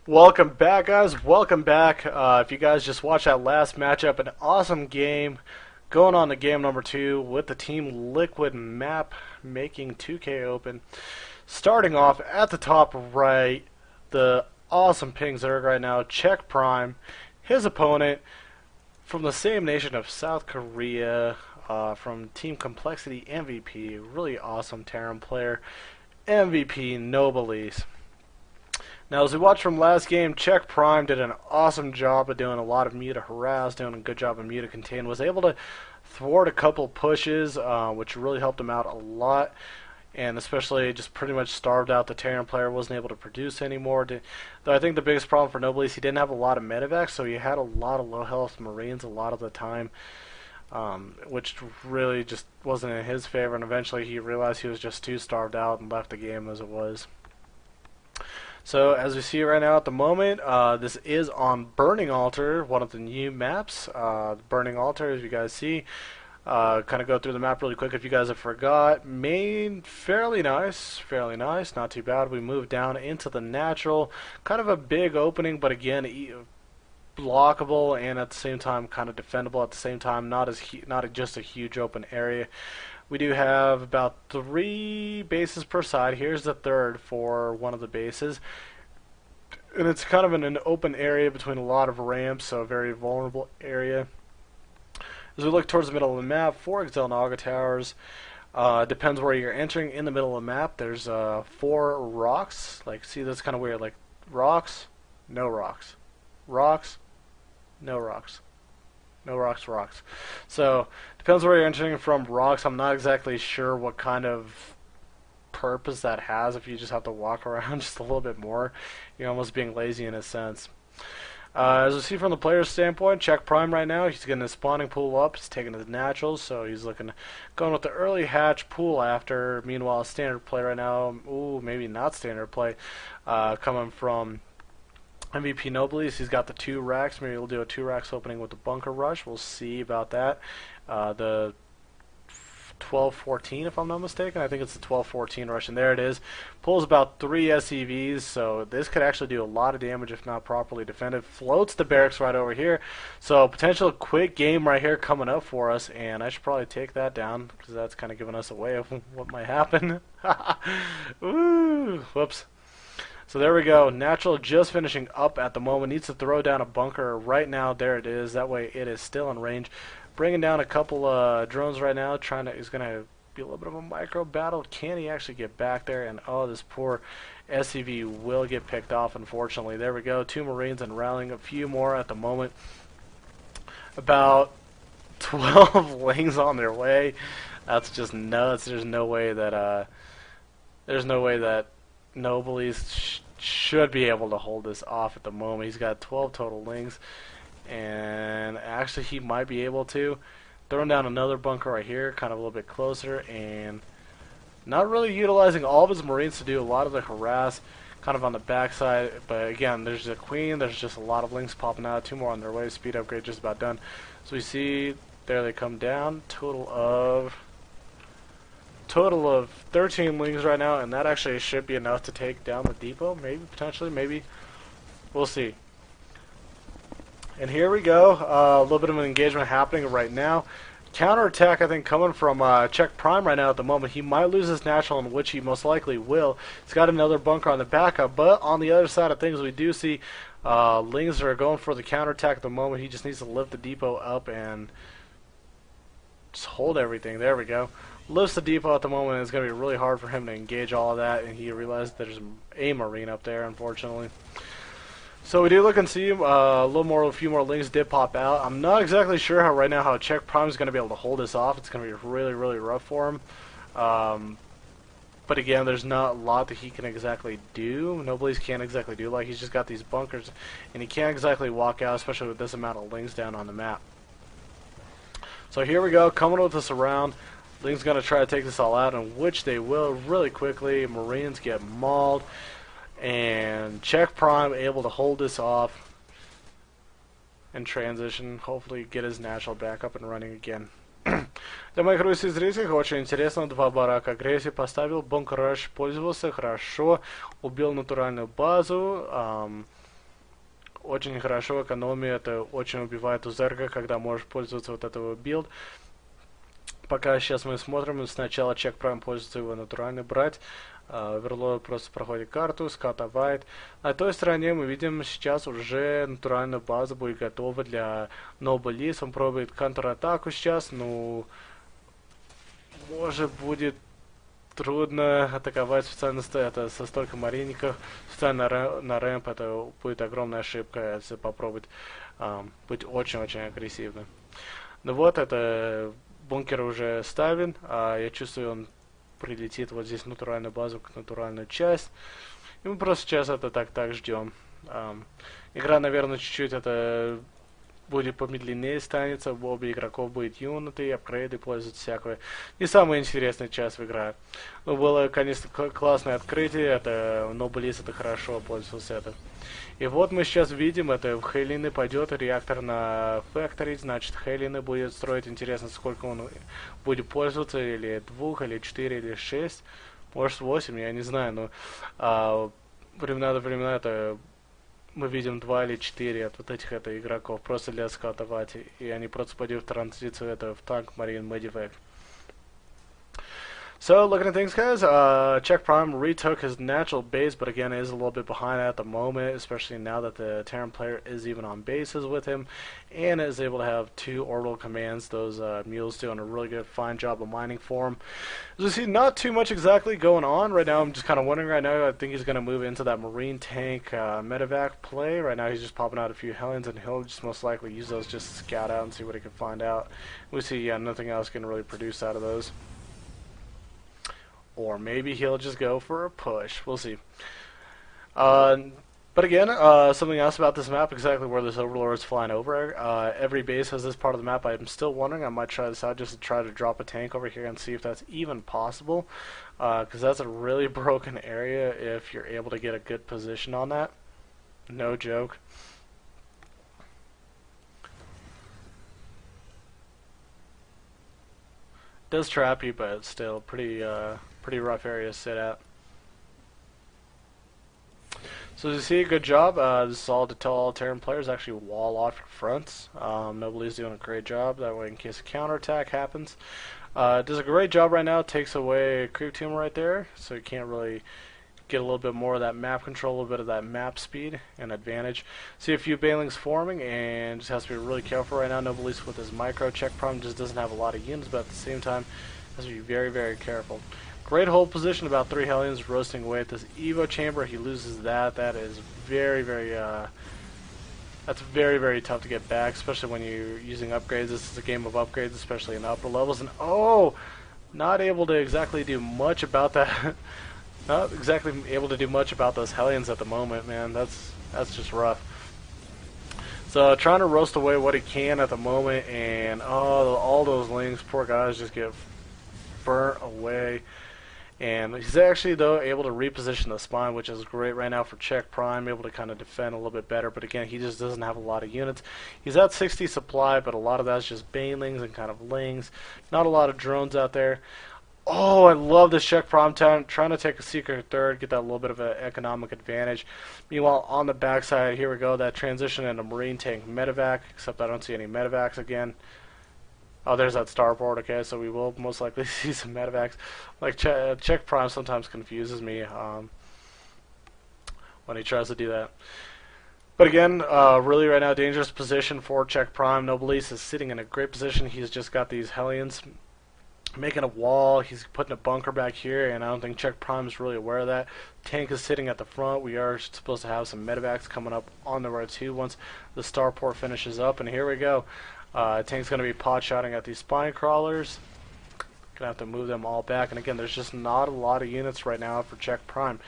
Welcome back, guys. Welcome back. If you guys just watched that last matchup, an awesome game. Going on to game number 2 with the Team Liquid map making 2K open. Starting off at the top right, the awesome ping Zerg right now, Czech Prime. His opponent from the same nation of South Korea, from Team Complexity MVP. Really awesome Terran player, MVPNobelesse. Now, as we watched from last game, Czech Prime did an awesome job of doing a lot of Muta harass, doing a good job of Muta contain, was able to thwart a couple pushes, which really helped him out a lot, and especially just pretty much starved out the Terran player, wasn't able to produce anymore. Though I think the biggest problem for Nobelesse, he didn't have a lot of medevacs, so he had a lot of low health Marines a lot of the time, which really just wasn't in his favor, and eventually he realized he was just too starved out and left the game as it was. So as we see right now at the moment, this is on Burning Altar, one of the new maps. Burning Altar, as you guys see, kind of go through the map really quick if you guys have forgot. Main, fairly nice, not too bad. We move down into the natural, kind of a big opening, but again, blockable and at the same time kind of defendable at the same time, not just a huge open area. We do have about 3 bases per side. Here's the third for one of the bases. And it's kind of in an open area between a lot of ramps, so a very vulnerable area. As we look towards the middle of the map, 4 Xelnaga towers. Depends where you're entering. In the middle of the map, there's 4 rocks. Like, see, that's kind of weird. Like, rocks, no rocks. Rocks, no rocks. No rocks, rocks. So, depends where you're entering from rocks. I'm not exactly sure what kind of purpose that has if you just have to walk around just a little bit more. You're almost being lazy in a sense. As we see from the player's standpoint, Czech Prime right now, he's getting his spawning pool up. He's taking his naturals, so he's going with the early hatch pool after. Meanwhile, standard play right now, ooh, maybe not standard play, coming from MVPNobelesse. He's got the 2 racks. Maybe we'll do a 2 racks opening with the bunker rush. We'll see about that. The 12-14, if I'm not mistaken. I think it's the 12-14 rush, and there it is. Pulls about 3 SCVs, so this could actually do a lot of damage if not properly defended. Floats the barracks right over here, so potential quick game right here coming up for us, and I should probably take that down because that's kind of giving us away of what might happen. Ooh, whoops. So there we go. Natural just finishing up at the moment. Needs to throw down a bunker right now. There it is. That way it is still in range. Bringing down a couple drones right now. Is going to be a little bit of a micro battle. Can he actually get back there? And oh, this poor SCV will get picked off, unfortunately. There we go. 2 Marines and rallying a few more at the moment. About 12 lings on their way. That's just nuts. There's no way that Nobelesse should be able to hold this off at the moment. He's got 12 total lings, and actually he might be able to. Throwing down another bunker right here, kind of a little bit closer, and not really utilizing all of his Marines to do a lot of the harass, kind of on the backside. But again, there's a queen, there's just a lot of lings popping out, 2 more on their way, speed upgrade just about done. So we see, there they come down, total of 13 lings right now, and that actually should be enough to take down the depot. Maybe, potentially, maybe. We'll see. And here we go. A little bit of an engagement happening right now. Counterattack, I think, coming from Czech Prime right now at the moment. He might lose his natural, in which he most likely will. He's got another bunker on the backup, but on the other side of things, we do see lings that are going for the counterattack at the moment. He just needs to lift the depot up and just hold everything. There we go. Lifts the depot at the moment. It's going to be really hard for him to engage all of that, and he realized there's a Marine up there, unfortunately. So we do look and see a few more lings did pop out. I'm not exactly sure how Czech Prime is going to be able to hold this off. It's going to be really, really rough for him. But again, there's not a lot that he can exactly do. Nobelesse can't exactly do. Like, he's just got these bunkers, and he can't exactly walk out, especially with this amount of lings down on the map. So here we go, coming with us around. Ling's going to try to take this all out, in which they will really quickly. Marines get mauled, and Czech Prime able to hold this off and transition, hopefully get his natural back up and running again. Для моих русских зрителей очень интересно. 2 барака агрессии поставил, бункер пользовался хорошо, убил натуральную базу. очень хорошо, экономия, это очень убивает у зерга, когда можешь пользоваться вот этого билд. Пока сейчас мы смотрим, сначала чек Prime пользуется его натурально брать. Оверлорд просто проходит карту, скатывает. На той стороне мы видим сейчас уже натуральная база будет готова для Noblesse. Он пробует контратаку сейчас, ну может будет трудно атаковать специально это со столько маринников. Специально на рэмп это будет огромная ошибка, если попробовать быть очень-очень агрессивным. Ну вот, это бункер уже ставен, я чувствую, он прилетит вот здесь в натуральную базу, как натуральную часть. И мы просто сейчас это так ждем. Игра, наверное, чуть-чуть это будет помедленнее станется, у обоих игроков будет юниты, апгрейды пользуются всякое. Не самая интересная часть в игре. Но было, конечно, классное открытие, это Noblesse это хорошо пользовался это. И вот мы сейчас видим, это в Хейлины пойдет реактор на Factory, значит Хейлины будет строить, интересно, сколько он будет пользоваться, или 2, или 4, или 6, может 8, я не знаю, но времена до времена это мы видим 2 или 4 от вот этих это игроков, просто для скатывать, и они просто пойдут в транзицию это в танк, марин, медивек. So, looking at things, guys, Czech Prime retook his natural base, but again is a little bit behind at the moment, especially now that the Terran player is even on bases with him, and is able to have 2 orbital commands. Those mules doing a really good, fine job of mining for him. As you see, not too much exactly going on right now. I'm just kind of wondering right now. I think he's going to move into that marine tank medevac play. Right now he's just popping out a few Hellions, and he'll just most likely use those just to scout out and see what he can find out. We see, yeah, nothing else can really produce out of those. Or maybe he'll just go for a push. We'll see. But again, something else about this map, exactly where this Overlord is flying over. Every base has this part of the map. I'm still wondering. I might try this out just to try to drop a tank over here and see if that's even possible. Because that's a really broken area if you're able to get a good position on that. No joke. Does trap you, but it's still pretty rough area to sit at. So as you see, good job. This is all to tell all Terran players actually wall off your fronts. Nobody's doing a great job. That way, in case a counterattack happens, does a great job right now. Takes away a creep team right there, so you can't really get a little bit more of that map control, a little bit of that map speed and advantage. See a few Banelings forming, and just has to be really careful right now. Noblesse with his micro check problem just doesn't have a lot of units, but at the same time, has to be very careful. Great hold position, about 3 Hellions roasting away at this Evo chamber. He loses that. That is that's very tough to get back, especially when you're using upgrades. This is a game of upgrades, especially in the upper levels. And oh, not able to exactly do much about that. Not exactly able to do much about those Hellions at the moment, man. That's just rough. So trying to roast away what he can at the moment, and oh, all those lings, poor guys, just get burnt away. And he's actually, though, able to reposition the spine, which is great right now for Czech Prime, able to kind of defend a little bit better. But again, he just doesn't have a lot of units. He's at 60 supply, but a lot of that's just Banelings and kind of Lings. Not a lot of drones out there. Oh, I love this Czech Prime trying to take a secret third, get that little bit of an economic advantage. Meanwhile, on the backside, here we go, that transition into Marine Tank Medevac, except I don't see any Medevacs again. Oh, there's that starboard. Okay, so we will most likely see some medevacs. Like Czech Prime sometimes confuses me when he tries to do that. But again, really right now dangerous position for Czech Prime. Noblesse is sitting in a great position. He's just got these Hellions making a wall. He's putting a bunker back here, and I don't think Czech Prime is really aware of that. Tank is sitting at the front. We are supposed to have some medevacs coming up on the right too once the starport finishes up, and here we go. Tank's going to be pot-shotting at these spine crawlers. Going to have to move them all back. And again, there's just not a lot of units right now for Czech Prime.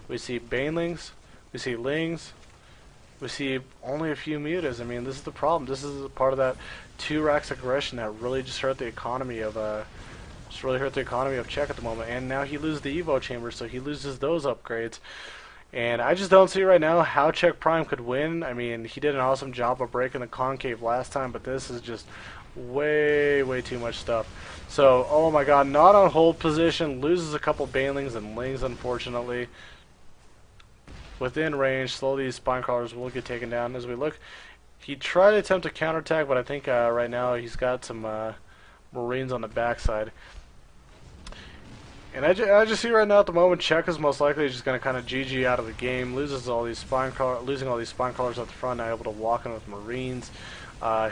We see Banelings, we see Lings, we see only a few mutas. I mean, this is the problem. This is part of that 2 racks aggression that really just hurt the economy of Czech at the moment. And now he loses the Evo chamber, so he loses those upgrades. And I just don't see right now how Czech Prime could win. I mean, he did an awesome job of breaking the concave last time, but this is just way too much stuff. So, oh my god, not on hold position, loses a couple Banelings and Lings, unfortunately. within range. Slowly these spine crawlers will get taken down. As we look, he tried to attempt a counterattack, but I think right now he's got some Marines on the backside. And I just see right now at the moment, Czech is most likely just going to kind of GG out of the game, losing all these spine crawlers at the front, not able to walk in with Marines.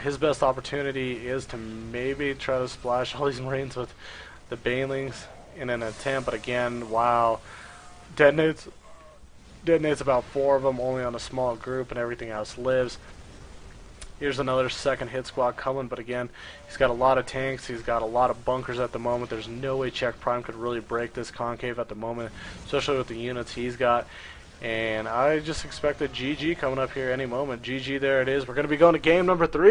His best opportunity is to maybe try to splash all these Marines with the Banelings in an attempt, but again, wow, detonates about 4 of them, only on a small group, and everything else lives. Here's another second hit squad coming, but again, he's got a lot of tanks, he's got a lot of bunkers at the moment. There's no way Czech Prime could really break this concave at the moment, especially with the units he's got. And I just expect a GG coming up here any moment. GG, there it is. We're going to be going to game number 3.